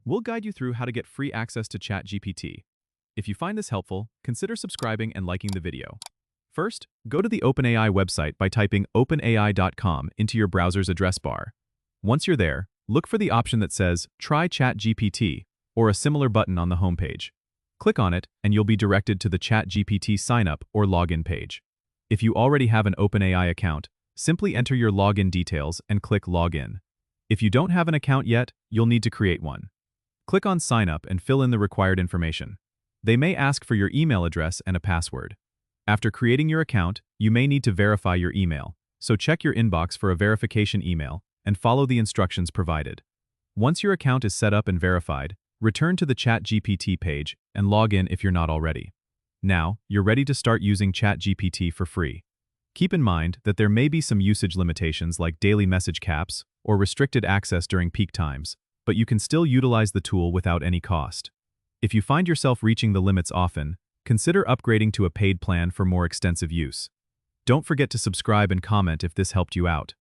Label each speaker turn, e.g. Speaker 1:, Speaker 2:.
Speaker 1: We'll guide you through how to get free access to ChatGPT. If you find this helpful, consider subscribing and liking the video. First, go to the OpenAI website by typing openai.com into your browser's address bar. Once you're there, look for the option that says Try ChatGPT or a similar button on the homepage. Click on it and you'll be directed to the ChatGPT sign-up or login page. If you already have an OpenAI account, simply enter your login details and click Login. If you don't have an account yet, you'll need to create one. Click on Sign Up and fill in the required information. They may ask for your email address and a password. After creating your account, you may need to verify your email, so check your inbox for a verification email and follow the instructions provided. Once your account is set up and verified, return to the ChatGPT page and log in if you're not already. Now, you're ready to start using ChatGPT for free. Keep in mind that there may be some usage limitations like daily message caps or restricted access during peak times, but you can still utilize the tool without any cost. If you find yourself reaching the limits often, consider upgrading to a paid plan for more extensive use. Don't forget to subscribe and comment if this helped you out.